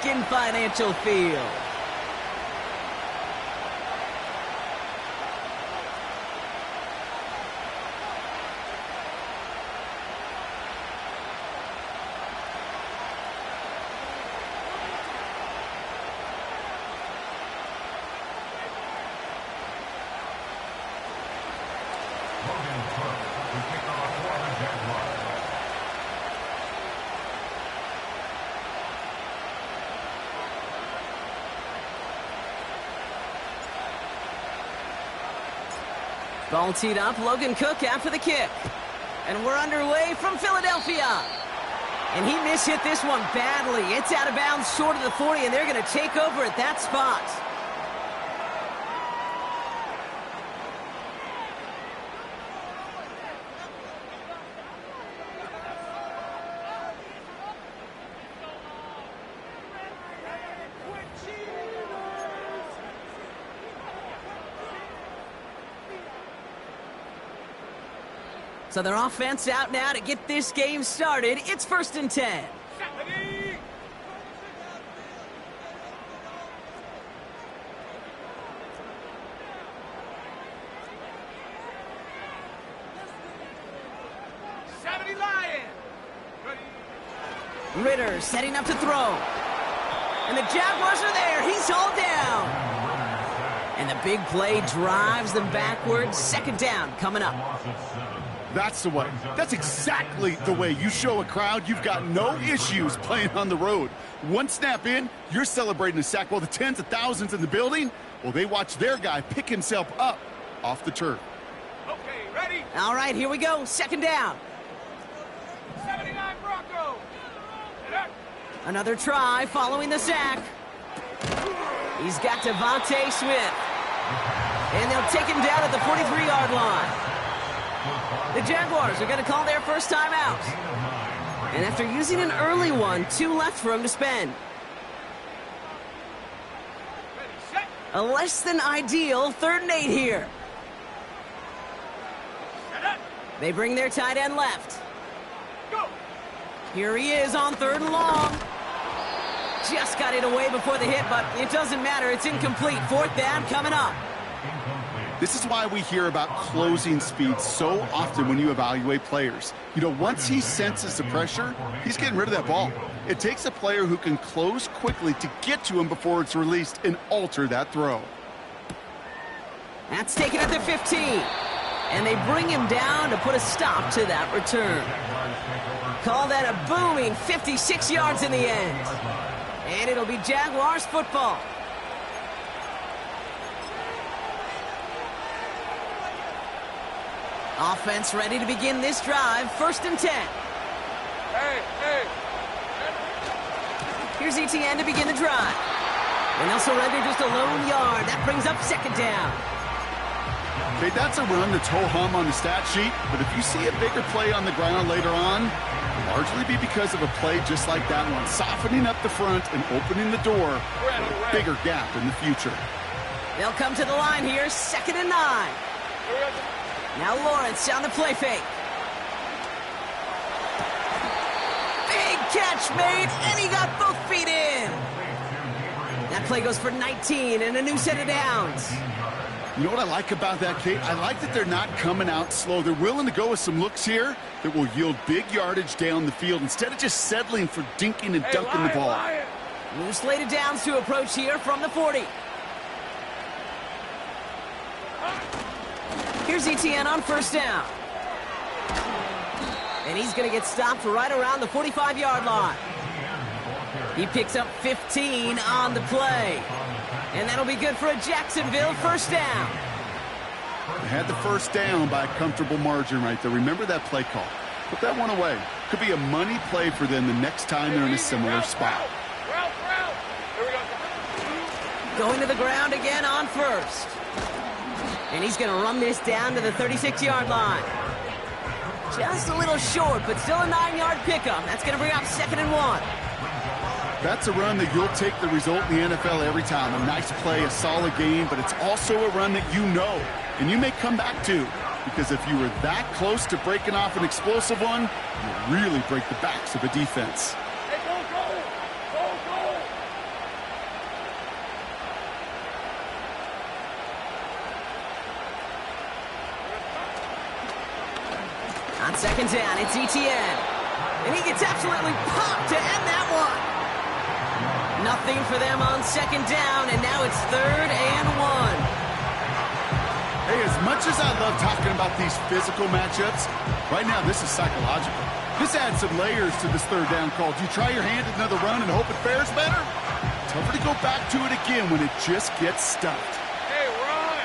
in Financial Field. Ball teed up, Logan Cook after the kick. And we're underway from Philadelphia. And he mishit this one badly. It's out of bounds short of the 40, and they're going to take over at that spot. So their offense out now to get this game started. It's 1st and 10. Ritter setting up to throw. And the Jaguars are there. He's hauled down. And the big play drives them backwards. 2nd down coming up. That's the way. That's exactly the way you show a crowd you've got no issues playing on the road. One snap in, you're celebrating a sack while the tens of thousands in the building, well, they watch their guy pick himself up off the turf. Okay, ready? All right, here we go. 2nd down. 79 Bronco. Another try following the sack. He's got Devontae Smith. And they'll take him down at the 43-yard line. The Jaguars are going to call their first time out. And after using an early one, 2 left for him to spend. A less than ideal 3rd and 8 here. They bring their tight end left. Here he is on 3rd and long. Just got it away before the hit, but it doesn't matter. It's incomplete. 4th down coming up. This is why we hear about closing speed so often when you evaluate players. You know, once he senses the pressure, he's getting rid of that ball. It takes a player who can close quickly to get to him before it's released and alter that throw. That's taken at the 15. And they bring him down to put a stop to that return. Call that a booming 56 yards in the end. And it'll be Jaguars football. Offense ready to begin this drive. 1st and 10. Hey. Here's ETN to begin the drive. And they'll surrender just a lone yard. That brings up 2nd down. Okay, that's a run that's ho-hum on the stat sheet, but if you see a bigger play on the ground later on, it'll largely be because of a play just like that one, softening up the front and opening the door for a bigger gap in the future. They'll come to the line here, 2nd and 9. Now Lawrence on the play fake. Big catch made, and he got both feet in. That play goes for 19 and a new set of downs. You know what I like about that, Kate? I like that they're not coming out slow. They're willing to go with some looks here that will yield big yardage down the field instead of just settling for dinking and dunking the ball. New slate of downs to approach here from the 40. Here's ETN on 1st down. And he's going to get stopped right around the 45-yard line. He picks up 15 on the play. And that'll be good for a Jacksonville 1st down. They had the 1st down by a comfortable margin right there. Remember that play call. Put that one away. Could be a money play for them the next time they're in a similar spot. Going to the ground again on 1st. And he's going to run this down to the 36-yard line. Just a little short, but still a 9-yard pickup. That's going to bring up 2nd and 1. That's a run that you'll take the result in the NFL every time. A nice play, a solid game, but it's also a run that you know, and you may come back to, because if you were that close to breaking off an explosive one, you really break the backs of a defense. Hey, go! second down, it's Etienne. And he gets absolutely popped to end that one. Nothing for them on second down, and now it's 3rd and 1. Hey, as much as I love talking about these physical matchups, right now this is psychological. This adds some layers to this 3rd down call. Do you try your hand at another run and hope it fares better? Tougher to go back to it again when it just gets stuffed. Hey, run!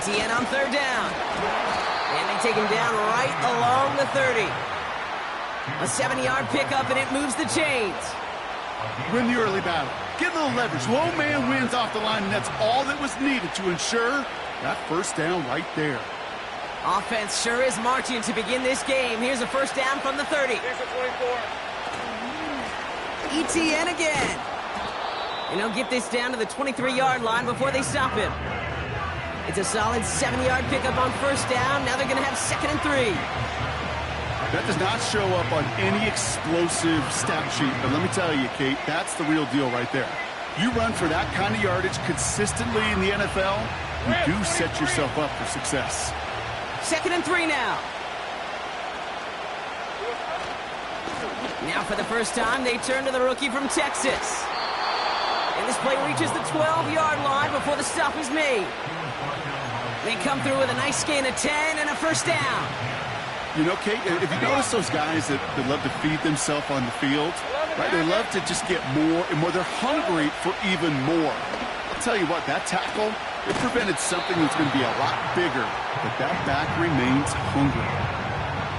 Etienne on 3rd down. And they take him down right along the 30. A 7-yard pickup, and it moves the chains. Win the early battle. Get a little leverage. Low man wins off the line, and that's all that was needed to ensure that 1st down right there. Offense sure is marching to begin this game. Here's a 1st down from the 30. Here's the 24. Etienne again. And he'll get this down to the 23-yard line before they stop him. It's a solid 7-yard pickup on 1st down. Now they're going to have 2nd and 3. That does not show up on any explosive stat sheet, but let me tell you, Kate, that's the real deal right there. You run for that kind of yardage consistently in the NFL, you do set yourself up for success. 2nd and 3 now. Now for the first time, they turn to the rookie from Texas. And this play reaches the 12-yard line before the stop is made. They come through with a nice gain of 10 and a 1st down. You know, Kate, if you notice those guys that love to feed themselves on the field, right? They love to just get more and more. They're hungry for even more. I'll tell you what, that tackle, it prevented something that's going to be a lot bigger, but that back remains hungry.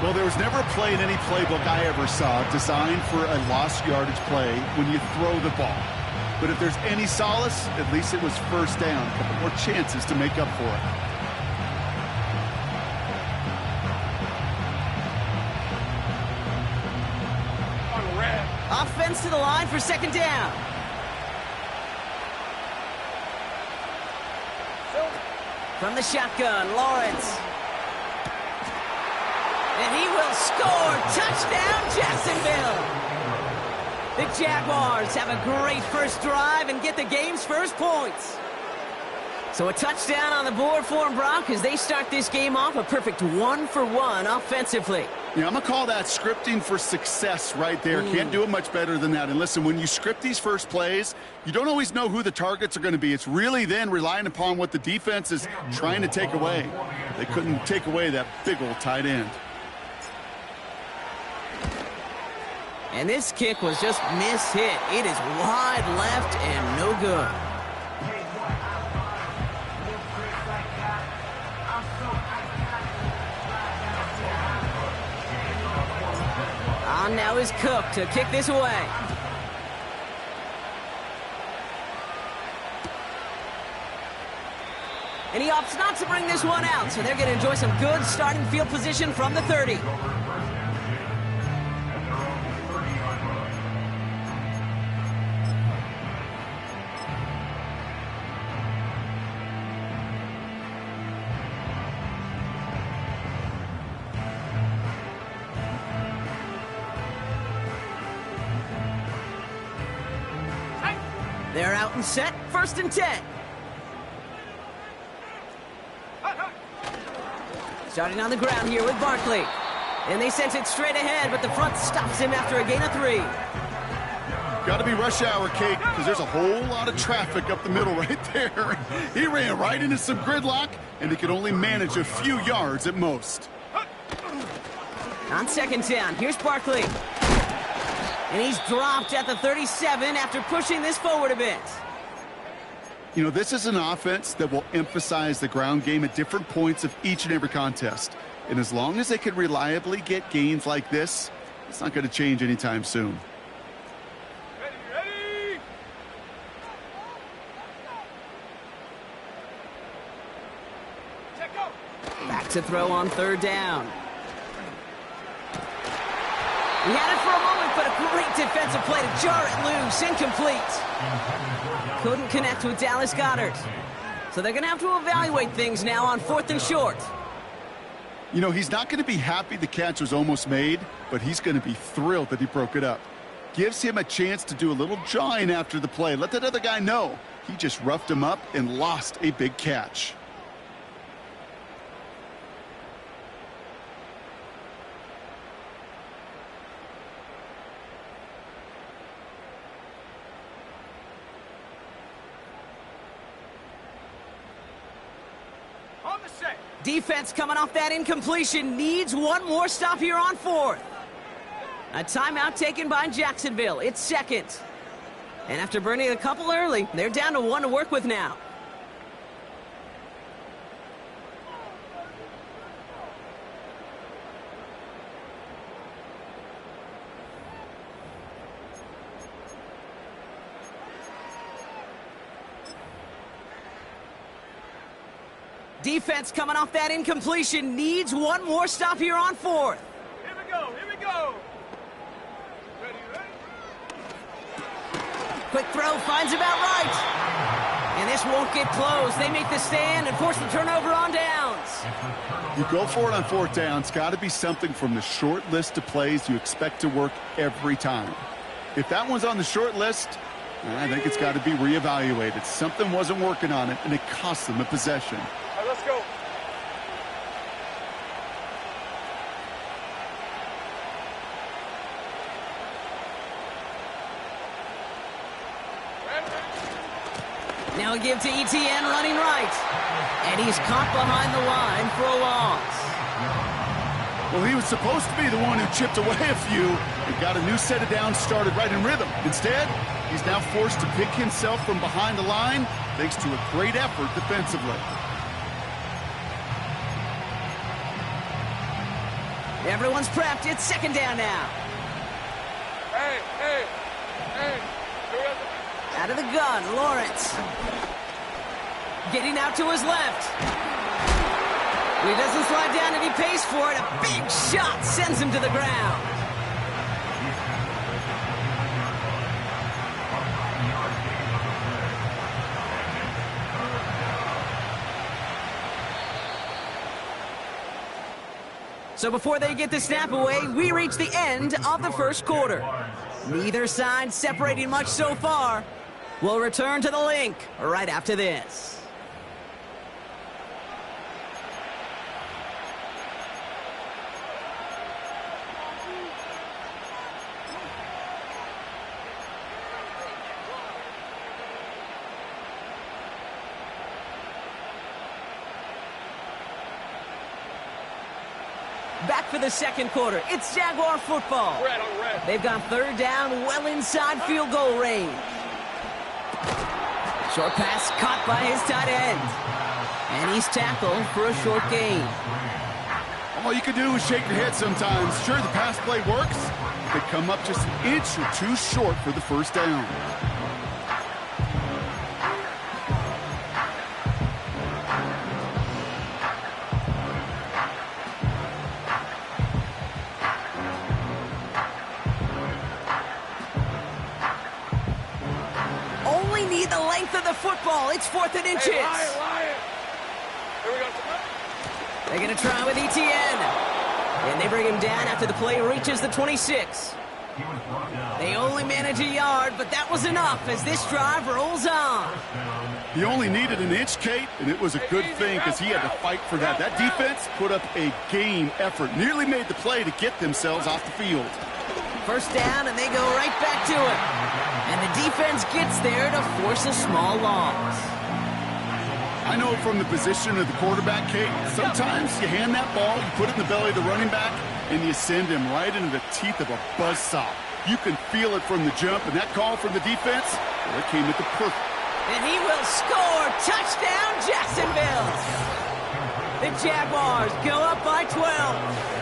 Well, there was never a play in any playbook I ever saw designed for a lost yardage play when you throw the ball. But if there's any solace, at least it was 1st down. A couple more chances to make up for it. Offense to the line for 2nd down. From the shotgun, Lawrence. And he will score. Touchdown, Jacksonville. The Jaguars have a great first drive and get the game's first points. So a touchdown on the board for them, Brock, as they start this game off a perfect 1-for-1 offensively. Yeah, I'm going to call that scripting for success right there. Can't do it much better than that. And listen, when you script these first plays, you don't always know who the targets are going to be. It's really then relying upon what the defense is trying to take away. They couldn't take away that big old tight end. And this kick was just mishit. It is wide left and no good. On now is Cook to kick this away. And he opts not to bring this one out, so they're going to enjoy some good starting field position from the 30. They're out and set, 1st and 10. Starting on the ground here with Barkley. And they sent it straight ahead, but the front stops him after a gain of 3. Got to be rush hour, Kate, because there's a whole lot of traffic up the middle right there. He ran right into some gridlock, and he could only manage a few yards at most. On 2nd down, here's Barkley. And he's dropped at the 37 after pushing this forward a bit. You know, this is an offense that will emphasize the ground game at different points of each and every contest. And as long as they can reliably get gains like this, it's not going to change anytime soon. Ready! Check go! Back to throw on 3rd down. He had it for a moment, but a great defensive play to jar it loose. Incomplete. Couldn't connect with Dallas Goedert. So they're going to have to evaluate things now on 4th and short. You know, he's not going to be happy the catch was almost made, but he's going to be thrilled that he broke it up. Gives him a chance to do a little jawing after the play. Let that other guy know he just roughed him up and lost a big catch. the set. Defense coming off that incompletion needs one more stop here on fourth. A timeout taken by Jacksonville. It's second. And after burning a couple early, they're down to one to work with now. Defense coming off that incompletion needs one more stop here on fourth. Here we go, here we go. Ready, ready? Quick throw finds about right. And this won't get close. They make the stand and force the turnover on downs. You go for it on fourth down. It's got to be something from the short list of plays you expect to work every time. If that one's on the short list, I think it's got to be reevaluated. Something wasn't working on it, and it cost them a possession. All right, let's go. Now a give to ETN running right. And he's caught behind the line for a loss. Well, he was supposed to be the one who chipped away a few and got a new set of downs started right in rhythm. Instead, he's now forced to pick himself from behind the line thanks to a great effort defensively. Everyone's prepped. It's second down now. Hey. Out of the gun, Lawrence. Getting out to his left. He doesn't slide down and he pays for it. A big shot sends him to the ground. So before they get the snap away, we reach the end of the first quarter. Neither side separating much so far. We'll return to the link right after this. Back for the second quarter. It's Jaguar football. Red on red. They've got third down well inside field goal range. Short pass caught by his tight end. And he's tackled for a short gain. All you can do is shake your head sometimes. Sure, the pass play works. They come up just an inch or two short for the first down. The length of the football. It's 4th and inches. Hey, Lion. Here we go. They're going to try with ETN. And they bring him down after the play reaches the 26. They only manage a yard, but that was enough as this drive rolls on. He only needed an inch, Kate, and it was a good thing because he had to fight for that. That defense put up a game effort, nearly made the play to get themselves off the field. First down, and they go right back to it. And the defense gets there to force a small loss. I know from the position of the quarterback, Kate, sometimes you hand that ball, you put it in the belly of the running back, and you send him right into the teeth of a buzzsaw. You can feel it from the jump, and that call from the defense, well, it came at the perfect. And he will score. Touchdown, Jacksonville. The Jaguars go up by 12.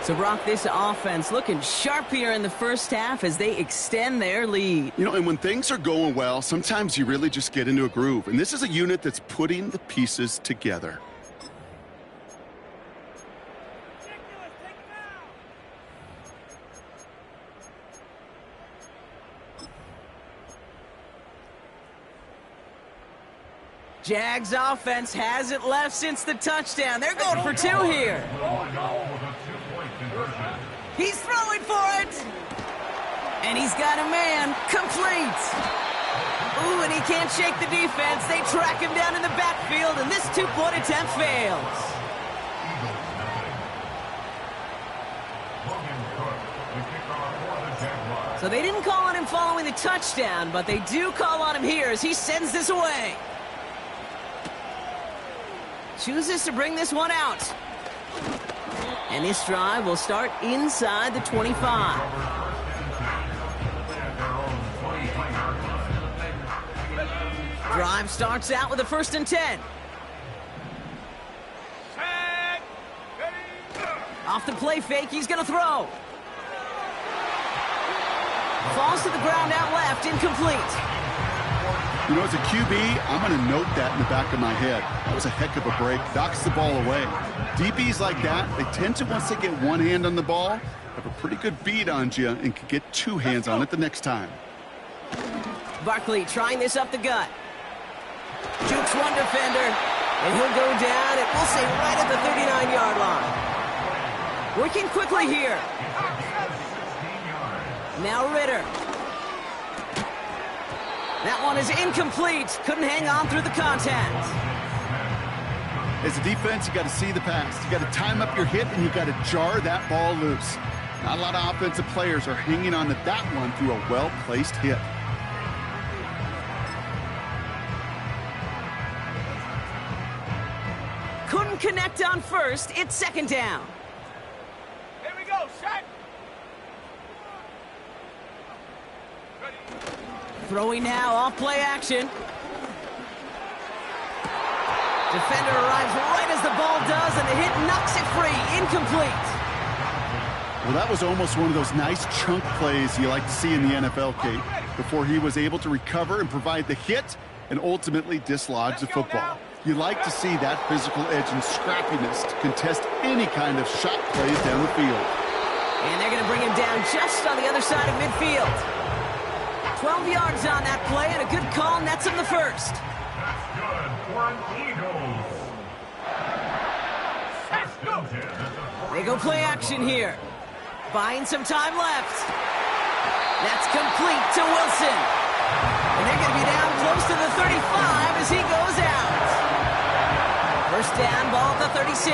So, Brock, this offense looking sharp here in the first half as they extend their lead. You know, and when things are going well, sometimes you really just get into a groove. And this is a unit that's putting the pieces together. Jags offense hasn't left since the touchdown. They're going for two here. He's throwing for it. And he's got a man complete. Ooh, and he can't shake the defense. They track him down in the backfield, and this two-point attempt fails. So they didn't call on him following the touchdown, but they do call on him here as he sends this away. chooses to bring this one out. And this drive will start inside the 25. Drive starts out with a 1st and 10. Off the play fake, he's going to throw. Falls to the ground out left, incomplete. You know, as a QB, I'm going to note that in the back of my head. That was a heck of a break. Knocks the ball away. DBs like that, they tend to, once they get one hand on the ball, have a pretty good beat on you and can get two hands on it the next time. Barkley trying this up the gut. Jukes one defender, and he'll go down, and we'll say right at the 39-yard line. Working quickly here. Now Ritter. That one is incomplete. Couldn't hang on through the contact. As a defense, you got to see the pass. You got to time up your hit, and you got to jar that ball loose. Not a lot of offensive players are hanging on to that one through a well-placed hit. Couldn't connect on first. It's 2nd down. Here we go, set. Throwing now, off play action. Defender arrives right as the ball does, and the hit knocks it free. Incomplete. Well, that was almost one of those nice chunk plays you like to see in the NFL, Kate, before he was able to recover and provide the hit and ultimately dislodge the football. You like to see that physical edge and scrappiness to contest any kind of shot plays down the field. And they're going to bring him down just on the other side of midfield. 12 yards on that play, and a good call nets him the first. That's good for an Eagles. They go play action here. Buying some time left. That's complete to Wilson. And they're going to be down close to the 35 as he goes out. First down, ball at the 36.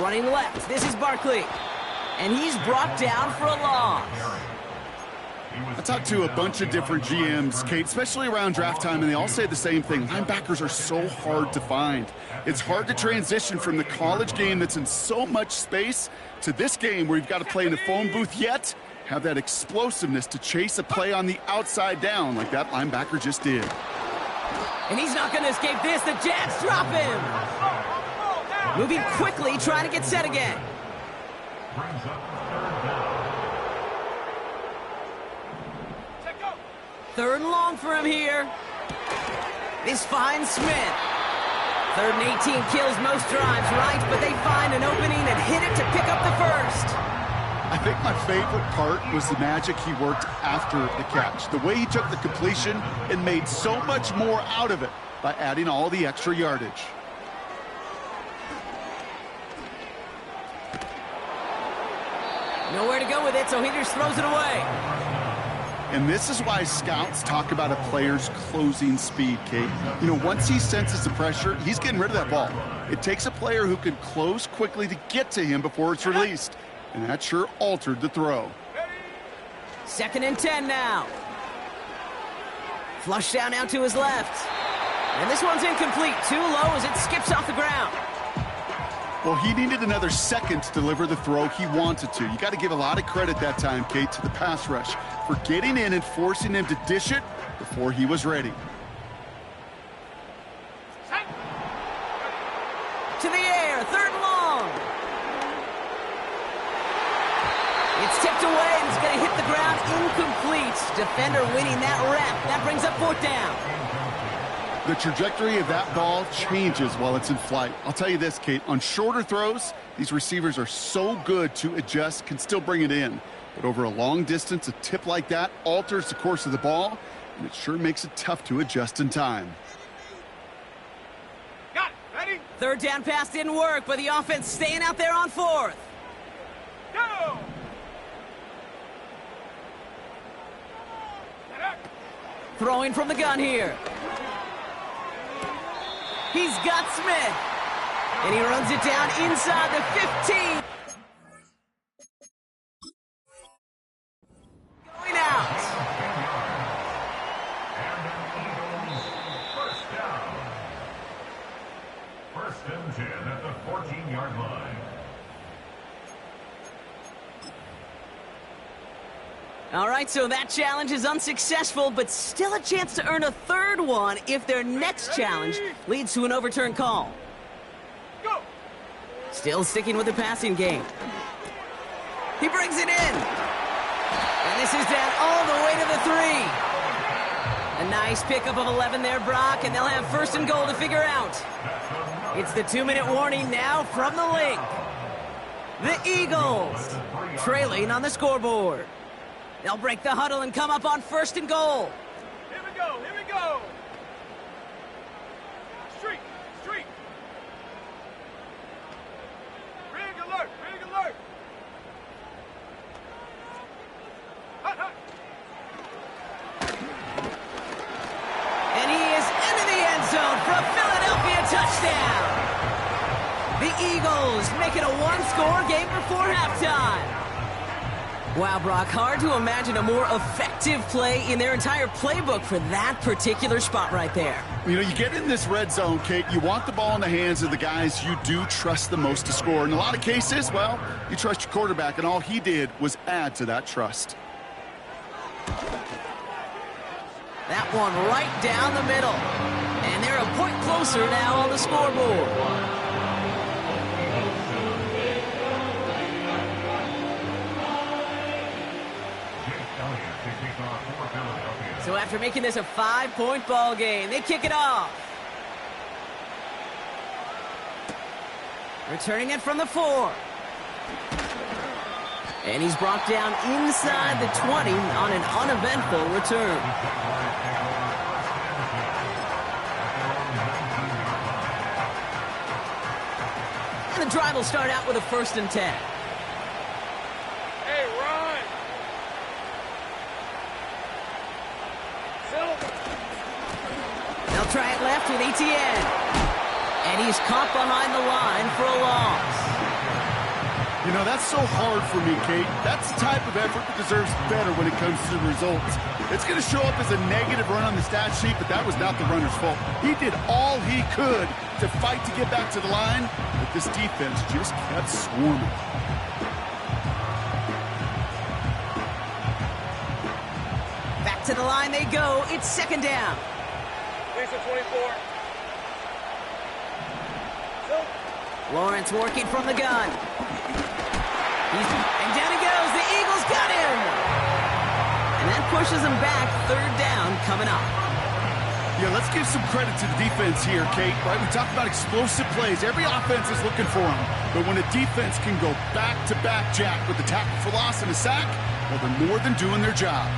Running left, this is Barkley. And he's brought down for a loss. I talked to a bunch of different GMs, Kate, especially around draft time, and they all say the same thing. Linebackers are so hard to find. It's hard to transition from the college game that's in so much space to this game where you've got to play in a phone booth, yet have that explosiveness to chase a play on the outside down like that linebacker just did. And he's not going to escape this. The Jets drop him. Moving quickly, trying to get set again. Third and long for him here. This finds Smith. 3rd and 18 kills most drives, right? But they find an opening and hit it to pick up the first. I think my favorite part was the magic he worked after the catch. The way he took the completion and made so much more out of it by adding all the extra yardage. Nowhere to go with it, so he just throws it away. And this is why scouts talk about a player's closing speed, Kate. You know, once he senses the pressure, he's getting rid of that ball. It takes a player who can close quickly to get to him before it's released. And that sure altered the throw. 2nd and 10 now. Flush down out to his left. And this one's incomplete. Too low as it skips off the ground. Well, he needed another second to deliver the throw he wanted to. You got to give a lot of credit that time, Kate, to the pass rush for getting in and forcing him to dish it before he was ready. To the air, 3rd and long. It's tipped away, and it's going to hit the ground incomplete. Defender winning that rep. That brings up 4th down. The trajectory of that ball changes while it's in flight. I'll tell you this, Kate, on shorter throws, these receivers are so good to adjust, can still bring it in. But over a long distance, a tip like that alters the course of the ball, and it sure makes it tough to adjust in time. Got it. Ready? 3rd down pass didn't work, but the offense staying out there on 4th. Go! Throwing from the gun here. He's got Smith. And he runs it down inside the 15. Going out. All right, so that challenge is unsuccessful, but still a chance to earn a third one if their next challenge leads to an overturned call. Go! Still sticking with the passing game. He brings it in. And this is down all the way to the 3. A nice pickup of 11 there, Brock, and they'll have first and goal to figure out. It's the 2-minute warning now from the link. The Eagles trailing on the scoreboard. They'll break the huddle and come up on first and goal. Here we go, here we go! Street, street! Rig alert, rig alert! Hot, hot! And he is into the end zone for a Philadelphia touchdown. The Eagles make it a one-score game before halftime. Wow, Brock, hard to imagine a more effective play in their entire playbook for that particular spot right there. You know, you get in this red zone, Kate, you want the ball in the hands of the guys you do trust the most to score. In a lot of cases, well, you trust your quarterback, and all he did was add to that trust. That one right down the middle. And they're a point closer now on the scoreboard. So after making this a 5-point ball game, they kick it off. Returning it from the 4. And he's brought down inside the 20 on an uneventful return. And the drive will start out with a 1st and 10. Hey, run! They'll try it left with Etienne. And he's caught behind the line for a loss. You know, that's so hard for me, Kate. That's the type of effort that deserves better when it comes to the results. It's going to show up as a negative run on the stat sheet, but that was not the runner's fault. He did all he could to fight to get back to the line, but this defense just kept swarming. Back to the line they go. It's 2nd down. Lisa 24. Lawrence working from the gun. And down he goes. The Eagles got him. And that pushes him back. 3rd down coming up. Yeah, let's give some credit to the defense here, Kate. Right, we talk about explosive plays. Every offense is looking for them. But when a defense can go back-to-back, Jack, with the tackle for loss and a sack, well, they're more than doing their job.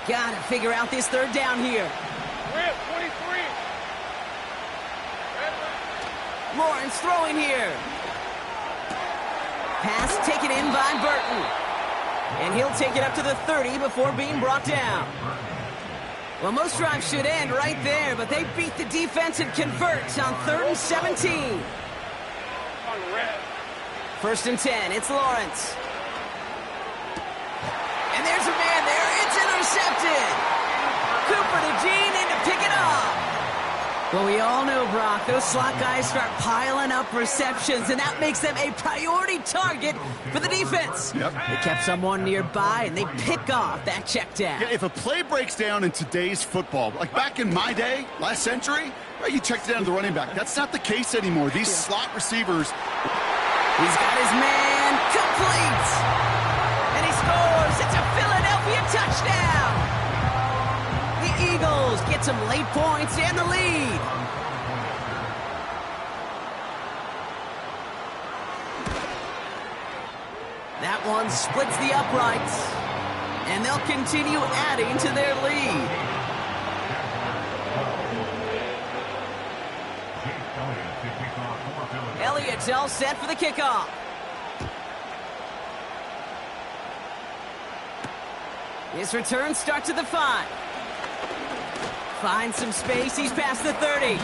Got to figure out this 3rd down here. Rip, 23. Lawrence throwing here. Pass taken in by Burton. And he'll take it up to the 30 before being brought down. Well, most drives should end right there, but they beat the defense and convert on 3rd and 17. On red. 1st and 10, it's Lawrence. And there's a man there. It's intercepted. Cooper to Gene in to pick it up. Well, we all know, Brock, those slot guys start piling up receptions, and that makes them a priority target for the defense. Yep. They kept someone nearby, and they pick off that check down. Yeah, if a play breaks down in today's football, like back in my day, last century, right, you checked it down to the running back. That's not the case anymore. These slot receivers. He's got his man complete. And he scores. It's a Philadelphia touchdown. The Eagles get some late points and the lead. That one splits the uprights. And they'll continue adding to their lead. Elliott's all set for the kickoff. His return starts at the 5. Finds some space. He's past the 30.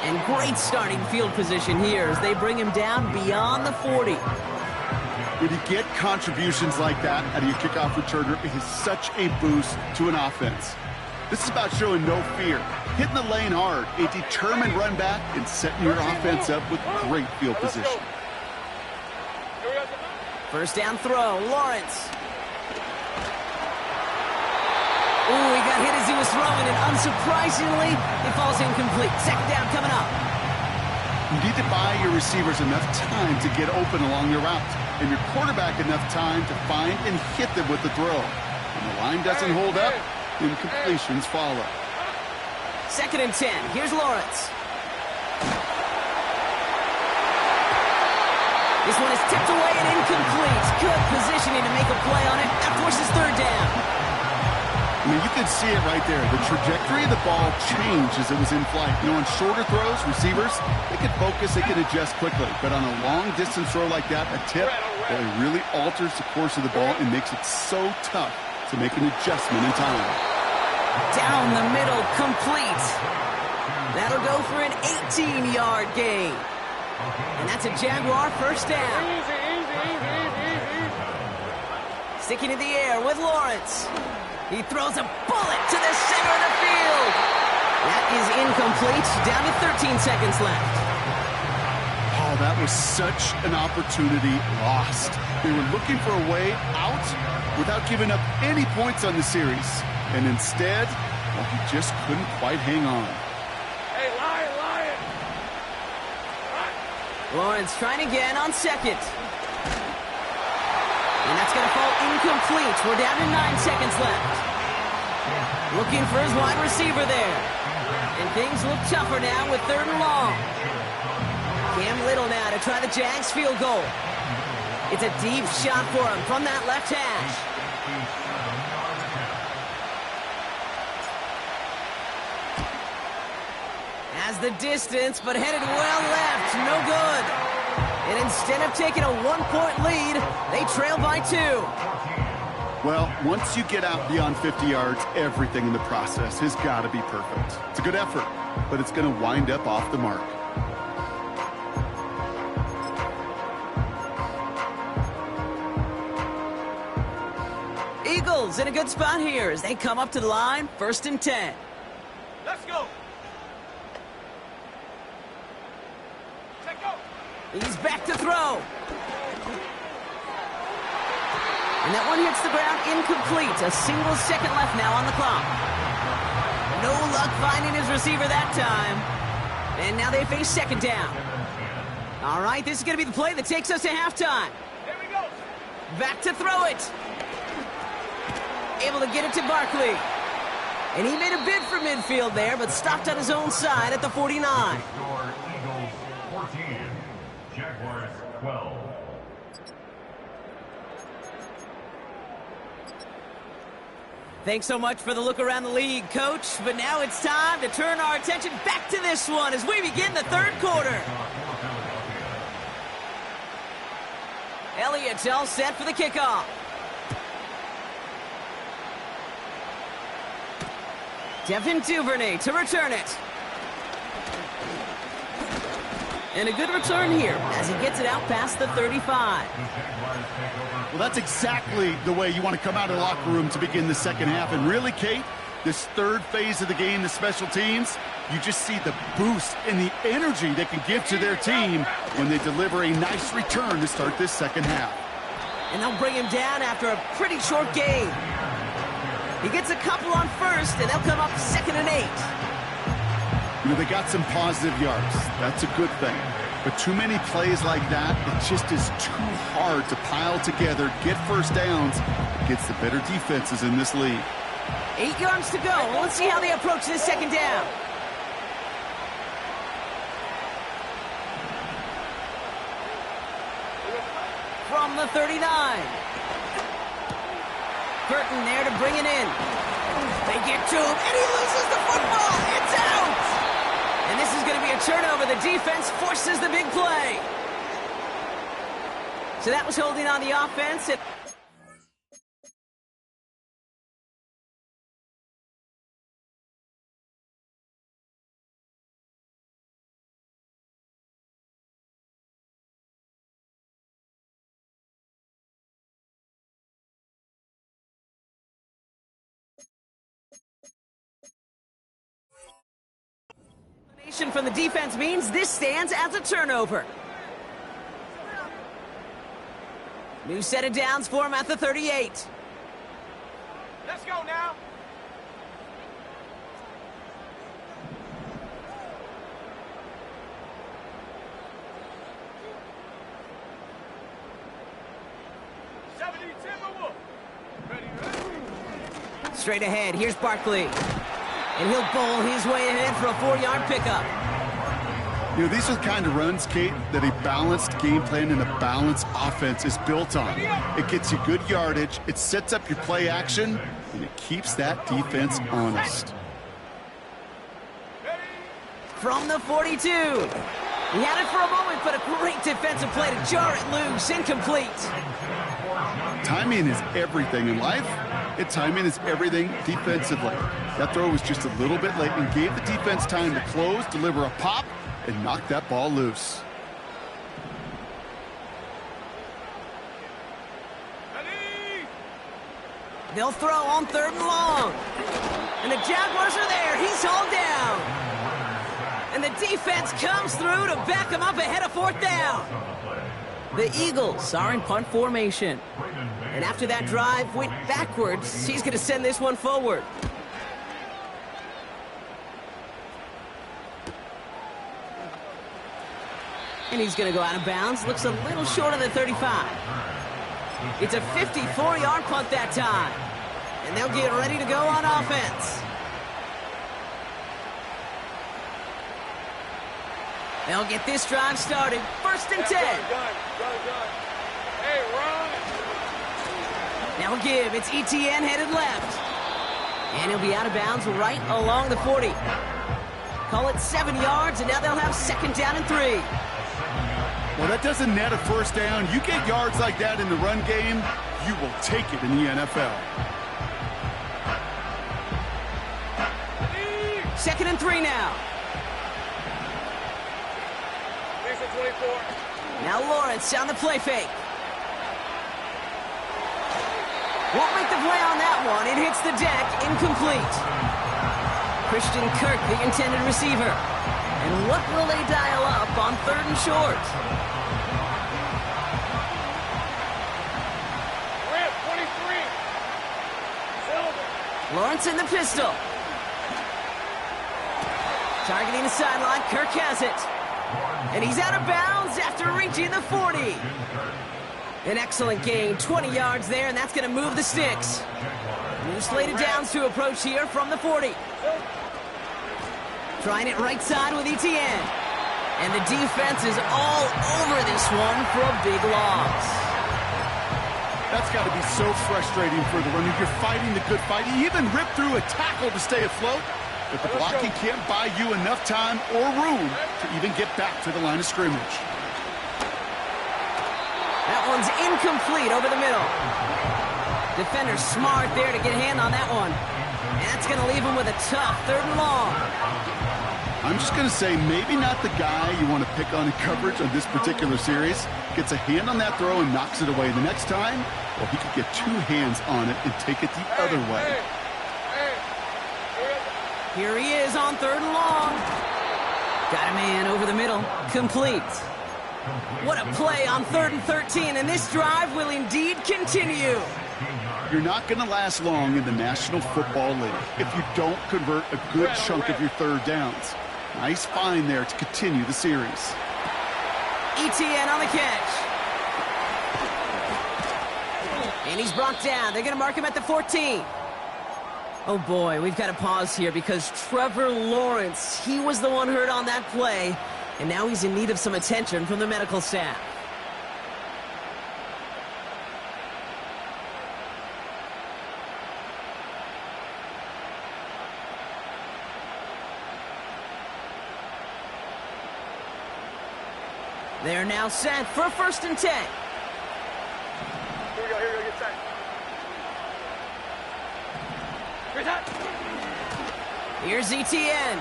And great starting field position here as they bring him down beyond the 40. When you get contributions like that out of your kickoff returner, it is such a boost to an offense. This is about showing no fear, hitting the lane hard, a determined run back, and setting your offense up with great field position. First down throw, Lawrence. Ooh, he got hit as he was throwing, and unsurprisingly, it falls incomplete. Second down coming up. You need to buy your receivers enough time to get open along your route, and your quarterback enough time to find and hit them with the throw. When the line doesn't hold up, incompletions follow. Second and 10. Here's Lawrence. This one is tipped away and incomplete. Good positioning to make a play on it. That forces third down. I mean, you can see it right there. The trajectory of the ball changed as it was in flight. You know, on shorter throws, receivers, they can focus, they can adjust quickly. But on a long-distance throw like that, a tip, that really alters the course of the ball and makes it so tough to make an adjustment in time. Down the middle, complete. That'll go for an 18-yard gain. And that's a Jaguar first down. Sticking in the air with Lawrence. He throws a bullet to the center of the field. That is incomplete. Down to 13 seconds left. Oh, that was such an opportunity lost. They were looking for a way out without giving up any points on the series. And instead, well, he just couldn't quite hang on. Hey, Lion! Lawrence trying again on second. And that's going to fall incomplete. We're down to 9 seconds left. Looking for his wide receiver there. And things look tougher now with third and long. Cam Little now to try the Jags field goal. It's a deep shot for him from that left hash. Has the distance, but headed well left. No good. And instead of taking a one-point lead, they trail by 2. Well, once you get out beyond 50 yards, everything in the process has got to be perfect. It's a good effort, but it's going to wind up off the mark. Eagles in a good spot here as they come up to the line, 1st and 10. Let's go! He's back to throw. And that one hits the ground incomplete. A single second left now on the clock. No luck finding his receiver that time. And now they face second down. All right, this is going to be the play that takes us to halftime. Here we go! Back to throw it. Able to get it to Barkley. And he made a bid for midfield there, but stopped on his own side at the 49. Eagles 14, Jaguars 12. Thanks so much for the look around the league, Coach. But now it's time to turn our attention back to this one as we begin the third quarter. Elliott's all set for the kickoff. Devin Duvernay to return it. And a good return here as he gets it out past the 35. Well, that's exactly the way you want to come out of the locker room to begin the second half. And really, Kate, this third phase of the game, the special teams, you just see the boost and the energy they can give to their team when they deliver a nice return to start this second half. And they'll bring him down after a pretty short game. He gets a couple on first, and they'll come up 2nd and 8. You know, they got some positive yards. That's a good thing. But too many plays like that, it just is too hard to pile together, get first downs against the better defenses in this league. 8 yards to go. Well, let's see how they approach this second down. From the 39. Burton there to bring it in. They get to him, and he loses the football. It's out! And this is going to be a turnover. The defense forces the big play. So that was holding on the offense. From the defense means this stands as a turnover. New set of downs for him at the 38. Let's go now. Straight ahead, here's Barkley. And he'll bowl his way ahead for a 4-yard pickup. You know, these are the kind of runs, Kate, that a balanced game plan and a balanced offense is built on. It gets you good yardage, it sets up your play action, and it keeps that defense honest. From the 42. He had it for a moment, but a great defensive play to jar it loose. Incomplete. Timing is everything in life, and timing is everything defensively. That throw was just a little bit late and gave the defense time to close, deliver a pop, and knock that ball loose. They'll throw on 3rd and long. And the Jaguars are there. He's hauled down. And the defense comes through to back him up ahead of 4th down. The Eagles are in punt formation. And after that drive went backwards, he's going to send this one forward. And he's going to go out of bounds. Looks a little short of the 35. It's a 54-yard punt that time. And they'll get ready to go on offense. They'll get this drive started. 1st and 10. Hey, run. Now give. It's ETN headed left. And he'll be out of bounds right along the 40. Call it 7 yards, and now they'll have 2nd down and 3. Well, that doesn't net a 1st down. You get yards like that in the run game, you will take it in the NFL. 2nd and 3 now. Now Lawrence on the play fake. Won't make the play on that one. It hits the deck, incomplete. Christian Kirk, the intended receiver. And what will they dial up on 3rd and short? Rip, 23. Silver. Lawrence in the pistol. Targeting the sideline, Kirk has it. And he's out of bounds after reaching the 40. An excellent gain, 20 yards there, and that's going to move the sticks. New slated downs to approach here from the 40. Trying it right side with ETN. And the defense is all over this one for a big loss. That's got to be so frustrating for the runner. You're fighting the good fight. You even rip through a tackle to stay afloat. But the blocking can't buy you enough time or room to even get back to the line of scrimmage. That one's incomplete over the middle. Defender smart there to get a hand on that one. And that's going to leave him with a tough 3rd and long. I'm just going to say maybe not the guy you want to pick on in coverage on this particular series. Gets a hand on that throw and knocks it away. The next time, well, he could get 2 hands on it and take it the other way. Here he is on 3rd and long. Got a man over the middle. Complete. What a play on 3rd and 13, and this drive will indeed continue. You're not going to last long in the National Football League if you don't convert a good chunk of your 3rd downs. Nice find there to continue the series. ETN on the catch. And he's brought down. They're going to mark him at the 14. Oh boy, we've got to pause here because Trevor Lawrence, he was the one hurt on that play, and now he's in need of some attention from the medical staff. They're now set for 1st and 10. Here we go, get set. Here's ETN.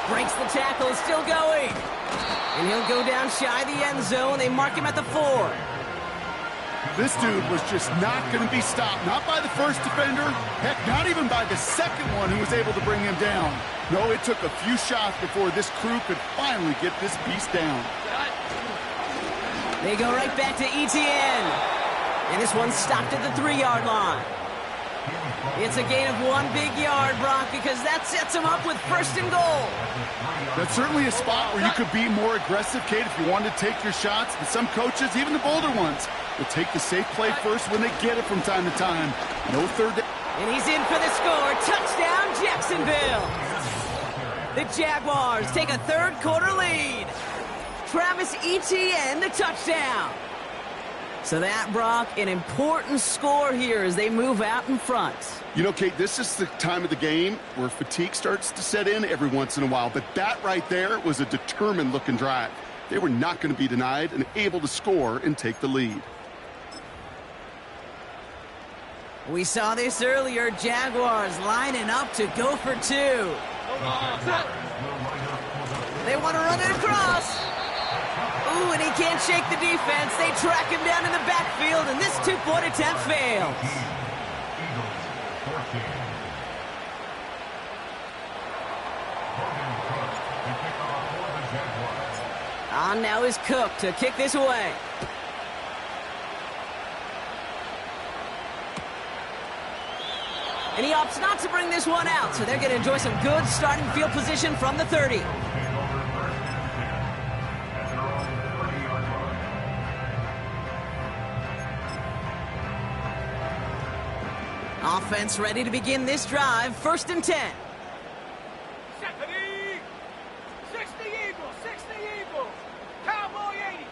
Breaks the tackle, still going. And he'll go down shy of the end zone. They mark him at the 4. This dude was just not going to be stopped. Not by the first defender. Heck, not even by the second one who was able to bring him down. No, it took a few shots before this crew could finally get this beast down. They go right back to Etienne. And this one's stopped at the 3-yard line. It's a gain of 1 big yard, Brock, because that sets him up with 1st and goal. That's certainly a spot where you could be more aggressive, Kate, if you wanted to take your shots. But some coaches, even the bolder ones, will take the safe play first when they get it from time to time. No third down. And he's in for the score. Touchdown, Jacksonville. The Jaguars take a 3rd quarter lead. Travis Etienne, the touchdown. So that, Brock, an important score here as they move out in front. You know, Kate, this is the time of the game where fatigue starts to set in every once in a while. But that right there was a determined-looking drive. They were not going to be denied and able to score and take the lead. We saw this earlier. Jaguars lining up to go for 2. They want to run it across. Ooh, and he can't shake the defense. They track him down in the backfield, and this 2-point attempt fails. On now is Cook to kick this away. And he opts not to bring this one out, so they're going to enjoy some good starting field position from the 30. Offense ready to begin this drive. 1st and 10. 60 Eagles, 60 Eagles. Cowboy 80.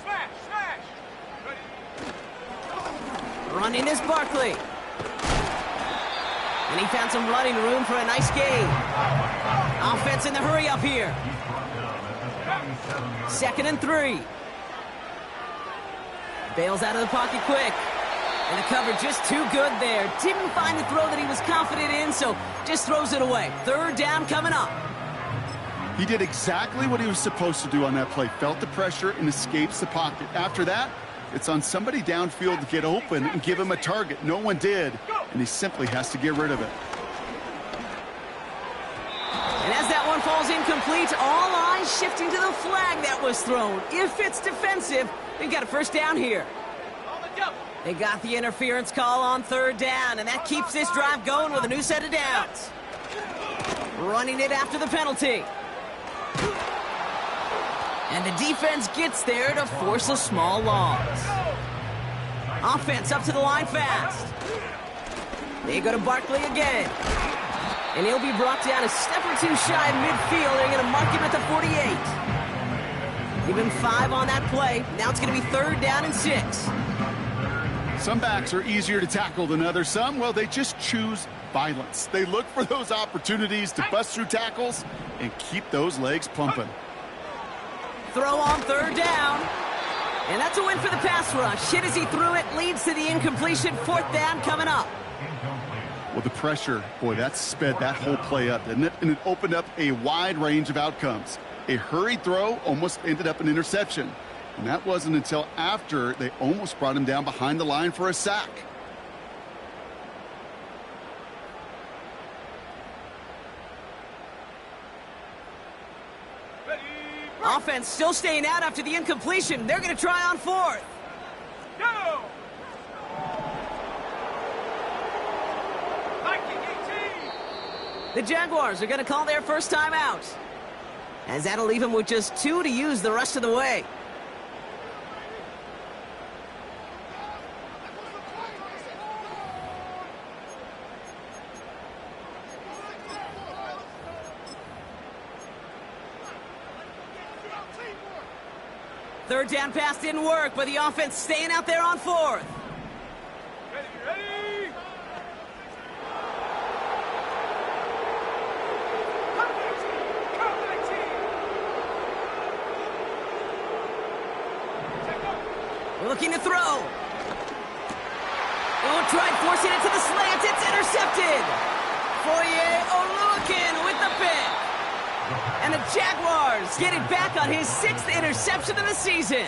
Smash, smash. Ready. Running is Barkley. And he found some running room for a nice gain. Offense in the hurry up here. 2nd and 3. Bails out of the pocket quick. And the cover just too good there. Didn't find the throw that he was confident in, so just throws it away. 3rd down coming up. He did exactly what he was supposed to do on that play. Felt the pressure and escapes the pocket. After that, it's on somebody downfield to get open and give him a target. No one did, and he simply has to get rid of it. And as that one falls incomplete, all eyes shifting to the flag that was thrown. If it's defensive, they've got a 1st down here. They got the interference call on 3rd down, and that keeps this drive going with a new set of downs. Running it after the penalty. And the defense gets there to force a small loss. Offense up to the line fast. They go to Barkley again. And he'll be brought down a step or 2 shy of midfield. They're going to mark him at the 48. Give him 5 on that play. Now it's going to be 3rd down and 6. Some backs are easier to tackle than others. Some, well, they just choose violence. They look for those opportunities to bust through tackles and keep those legs pumping. Throw on 3rd down. And that's a win for the pass rush. Hit as he threw it, leads to the incompletion. 4th down coming up. Well, the pressure, boy, that sped that whole play up, didn't it? And it opened up a wide range of outcomes. A hurried throw almost ended up an interception. And that wasn't until after they almost brought him down behind the line for a sack. Offense still staying out after the incompletion. They're going to try on 4th. Go! The Jaguars are going to call their 1st time out, as that'll leave them with just 2 to use the rest of the way. Third down pass didn't work, but the offense staying out there on 4th. Ready? Looking to throw. Oh, tried forcing it to the slant. It's intercepted. Foye Oluwakin with the pick. And the Jaguars get it back on his 6th interception of the season.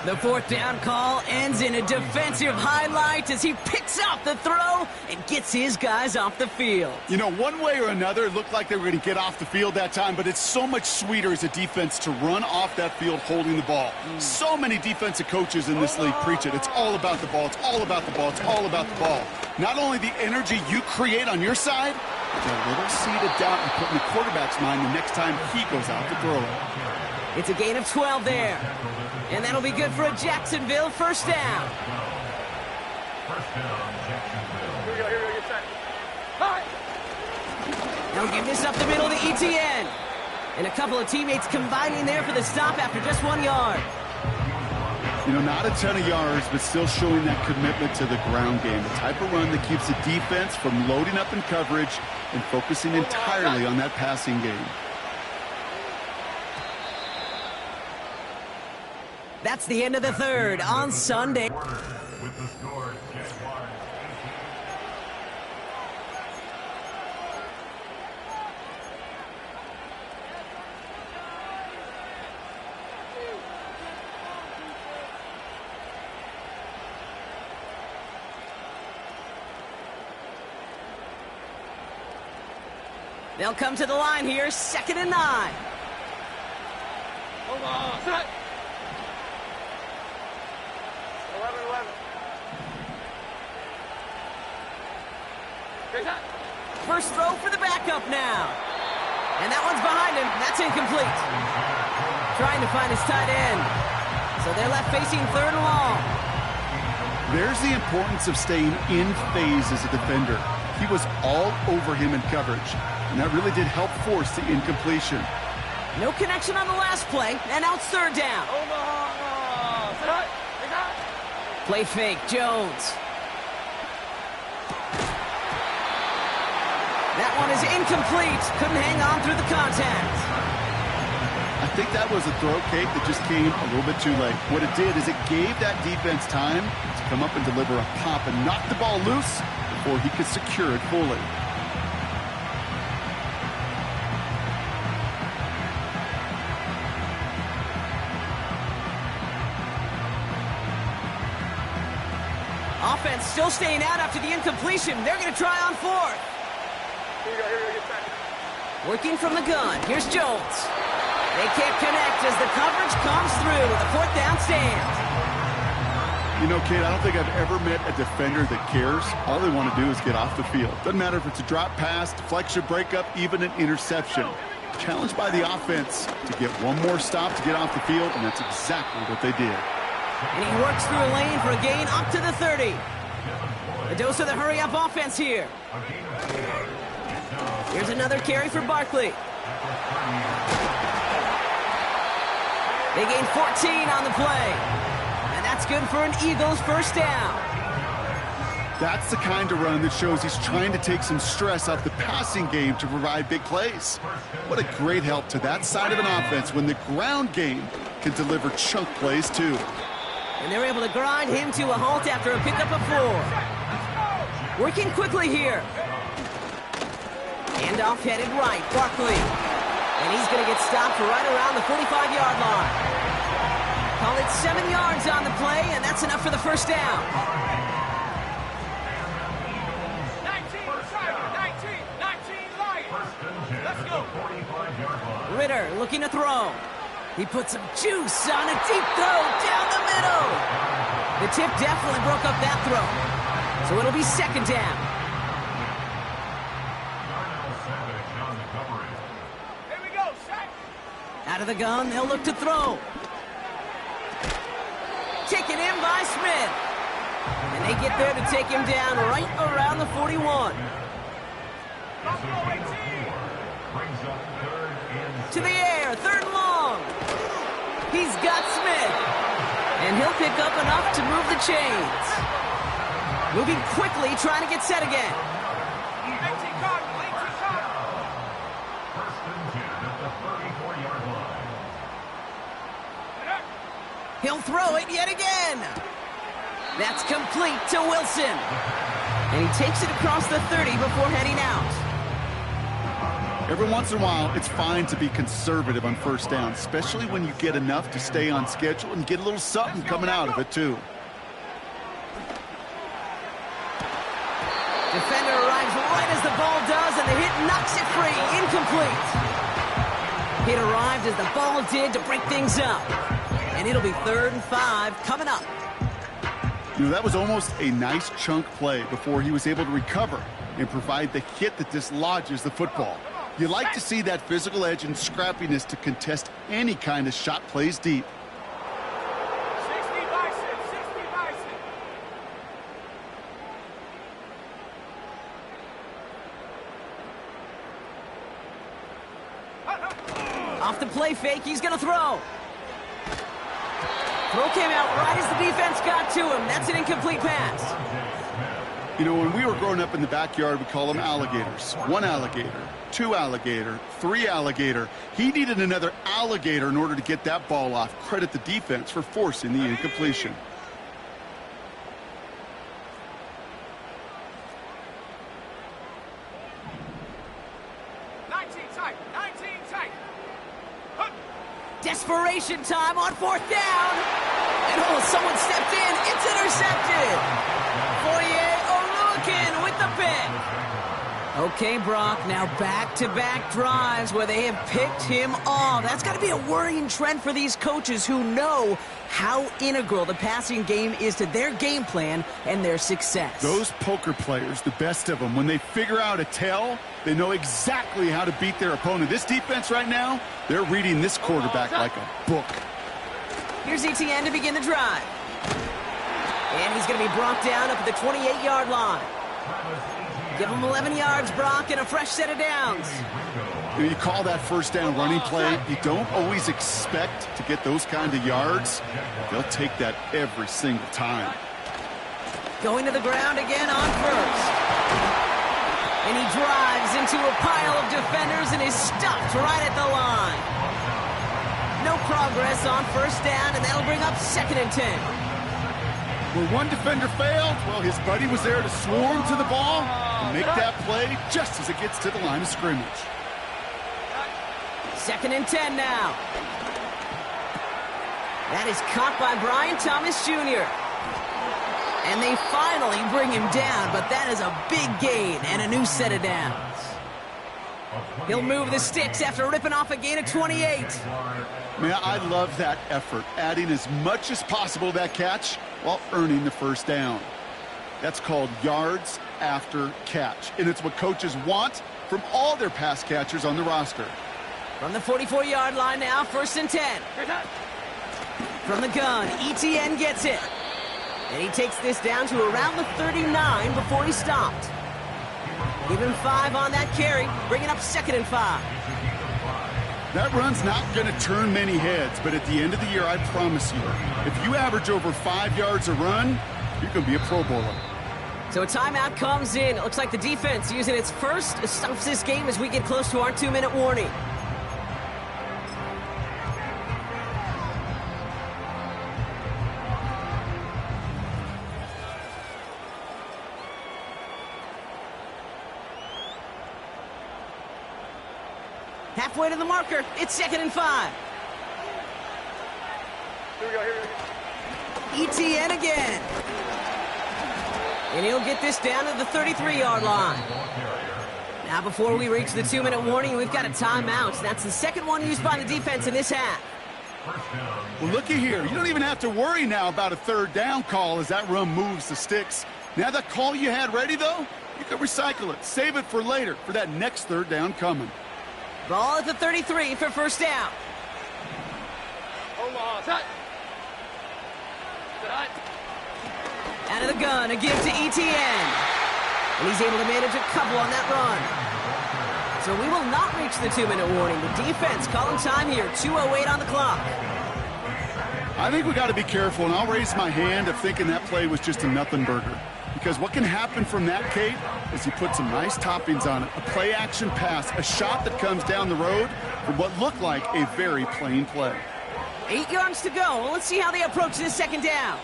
The fourth down call ends in a defensive highlight as he picks up the throw and gets his guys off the field. You know, one way or another, it looked like they were going to get off the field that time, but it's so much sweeter as a defense to run off that field holding the ball. So many defensive coaches in this league preach it. It's all about the ball. It's all about the ball. It's all about the ball. Not only the energy you create on your side, but a little seed of doubt you put in the quarterback's mind the next time he goes out to throw it. It's a gain of 12 there. And that'll be good for a Jacksonville first down. First down, Jacksonville. Here we go, get set. Hi! They'll give this up the middle to ETN. And a couple of teammates combining there for the stop after just 1 yard. You know, not a ton of yards, but still showing that commitment to the ground game. The type of run that keeps the defense from loading up in coverage and focusing entirely on that passing game. That's the end of the third on Sunday. With the score, Jaguars. They'll come to the line here, 2nd and 9. Hold on. Set. 11. Okay, set. First throw for the backup now. And that one's behind him. That's incomplete. Trying to find his tight end. So they're left facing 3rd and long. There's the importance of staying in phase as a defender. He was all over him in coverage, and that really did help force the incompletion. No connection on the last play, and now it's 3rd down. Set. Play fake, Jones. That one is incomplete. Couldn't hang on through the contact. I think that was a throw cake that just came a little bit too late. What it did is it gave that defense time to come up and deliver a pop and knock the ball loose before he could secure it fully. Offense still staying out after the incompletion. They're going to try on 4th. Here we go, get set. Working from the gun. Here's Jones. They can't connect as the coverage comes through. The 4th down stand. You know, kid, I don't think I've ever met a defender that cares. All they want to do is get off the field. Doesn't matter if it's a drop pass, deflection, breakup, even an interception. Challenged by the offense to get one more stop to get off the field, and that's exactly what they did. And he works through a lane for a gain up to the 30. A dose of the hurry-up offense here. Here's another carry for Barkley. They gain 14 on the play. And that's good for an Eagles first down. That's the kind of run that shows he's trying to take some stress off the passing game to provide big plays. What a great help to that side of an offense when the ground game can deliver chunk plays too. And they're able to grind him to a halt after a pickup of 4. Working quickly here. Handoff headed right, Barkley. And he's going to get stopped right around the 45-yard line. Call it 7 yards on the play, and that's enough for the first down. 19 Lions. Let's go. Ritter looking to throw. He puts some juice on a deep throw down the middle. The tip definitely broke up that throw. So it'll be 2nd down. Here we go, set. Out of the gun, they'll look to throw. Taken in by Smith. And they get there to take him down right around the 41. To the air, 3rd and long. He's got Smith. And he'll pick up enough to move the chains. Moving quickly, trying to get set again. 19 Cardinals. First and 10 at the 34-yard line. He'll throw it yet again. That's complete to Wilson. And he takes it across the 30 before heading out. Every once in a while, it's fine to be conservative on first down, especially when you get enough to stay on schedule and get a little something coming out of it, too. Defender arrives right as the ball does, and the hit knocks it free. Incomplete. Hit arrived as the ball did to break things up. And it'll be 3rd and 5 coming up. You know, that was almost a nice chunk play before he was able to recover and provide the hit that dislodges the football. You like to see that physical edge and scrappiness to contest any kind of shot plays deep. 60 bicep, 60 bicep. Off the play fake, he's going to throw. Throw came out right as the defense got to him. That's an incomplete pass. You know, when we were growing up in the backyard, we call them alligators. 1 alligator, 2 alligator, 3 alligator. He needed another alligator in order to get that ball off. Credit the defense for forcing the incompletion. Desperation time on 4th down. And someone stepped in. It's intercepted. Oluwakin with the pick. Okay, Brock, now back-to-back drives where they have picked him off. That's got to be a worrying trend for these coaches who know how integral the passing game is to their game plan and their success. Those poker players, the best of them, when they figure out a tell, they know exactly how to beat their opponent. This defense right now, they're reading this quarterback like a book. Here's ETN to begin the drive. And he's going to be brought down up at the 28-yard line. Give him 11 yards, Brock, and a fresh set of downs. You call that first down running play. You don't always expect to get those kind of yards. They'll take that every single time. Going to the ground again on first. And he drives into a pile of defenders and is stopped right at the line. No progress on first down, and that'll bring up 2nd and 10. Where one defender failed, well, his buddy was there to swarm to the ball and make that play just as it gets to the line of scrimmage. 2nd and 10 now. That is caught by Brian Thomas Jr. And they finally bring him down, but that is a big gain and a new set of downs. He'll move the sticks after ripping off a gain of 28. Man, I love that effort, adding as much as possible to that catch while earning the first down. That's called yards after catch, and it's what coaches want from all their pass catchers on the roster. From the 44-yard line now, 1st and 10. From the gun, ETN gets it. And he takes this down to around the 39 before he stopped. Give him 5 on that carry, bringing up 2nd and 5. That run's not going to turn many heads, but at the end of the year, I promise you, if you average over 5 yards a run, you're going to be a Pro Bowler. So a timeout comes in. It looks like the defense using its first stops this game as we get close to our 2-minute warning. Halfway to the marker. It's 2nd and 5. Here we go. ETN again. And he'll get this down to the 33-yard line. Now, before we reach the 2-minute warning, we've got a timeout. That's the second one used by the defense in this half. Well, looky here. You don't even have to worry now about a 3rd down call as that run moves the sticks. Now, that call you had ready, though, you can recycle it. Save it for later for that next 3rd down coming. Ball at the 33 for first down. Omaha. Out of the gun, a give to ETN. And he's able to manage a couple on that run. So we will not reach the 2-minute warning. The defense calling time here, 2:08 on the clock. I think we got to be careful, and I'll raise my hand of thinking that play was just a nothing burger. Because what can happen from that, Kate, is you put some nice toppings on it. A play-action pass, a shot that comes down the road from what looked like a very plain play. 8 yards to go. Let's see how they approach this 2nd down.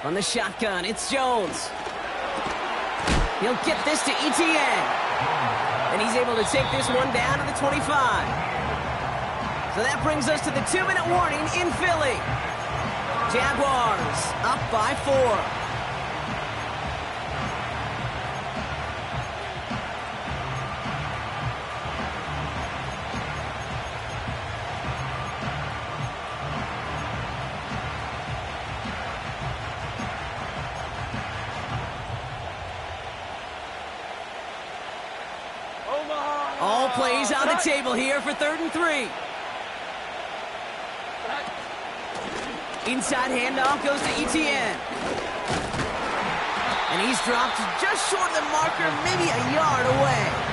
On the shotgun, it's Jones. He'll get this to ETN. And he's able to take this one down to the 25. So that brings us to the 2-minute warning in Philly. Jaguars up by 4. All plays on the table here for 3rd and 3. Inside handoff goes to Etienne. And he's dropped just short of the marker, maybe a yard away.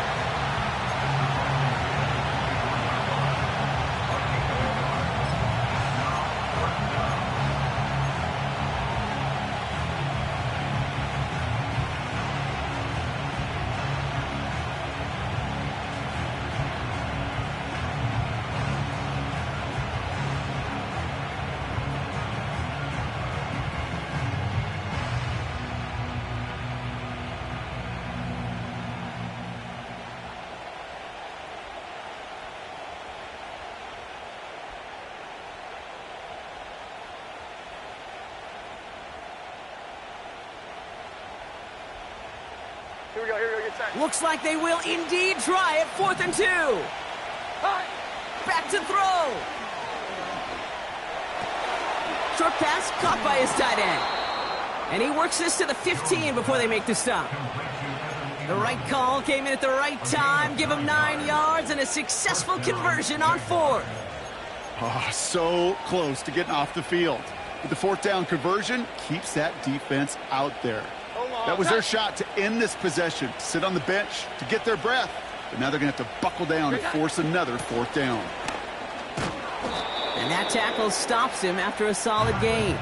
Here we go, get set. Looks like they will indeed try it. 4th and 2. Back to throw. Short pass caught by his tight end. And he works this to the 15 before they make the stop. The right call came in at the right time. Give him 9 yards and a successful conversion on 4th. Oh, so close to getting off the field. But the 4th down conversion keeps that defense out there. That was their shot to end this possession, sit on the bench to get their breath. But now they're going to have to buckle down and force another 4th down. And that tackle stops him after a solid gain.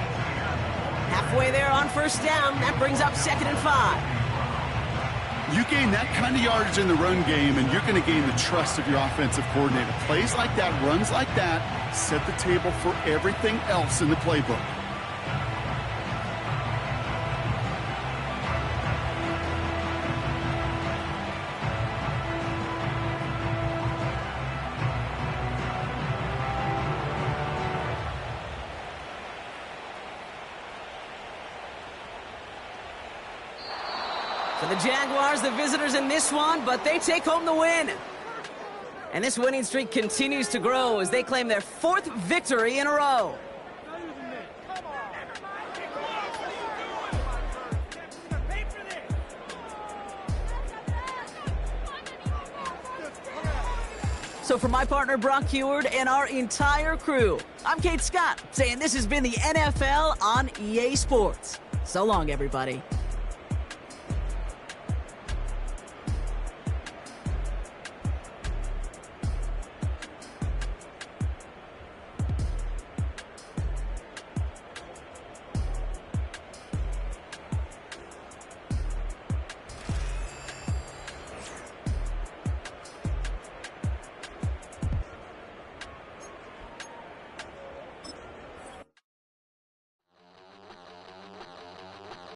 Halfway there on 1st down, that brings up 2nd and 5. You gain that kind of yardage in the run game, and you're going to gain the trust of your offensive coordinator. Plays like that, runs like that, set the table for everything else in the playbook. So the Jaguars, the visitors in this one, but they take home the win. And this winning streak continues to grow as they claim their 4th victory in a row. So for my partner Brock Heward and our entire crew, I'm Kate Scott saying this has been the NFL on EA Sports. So long, everybody.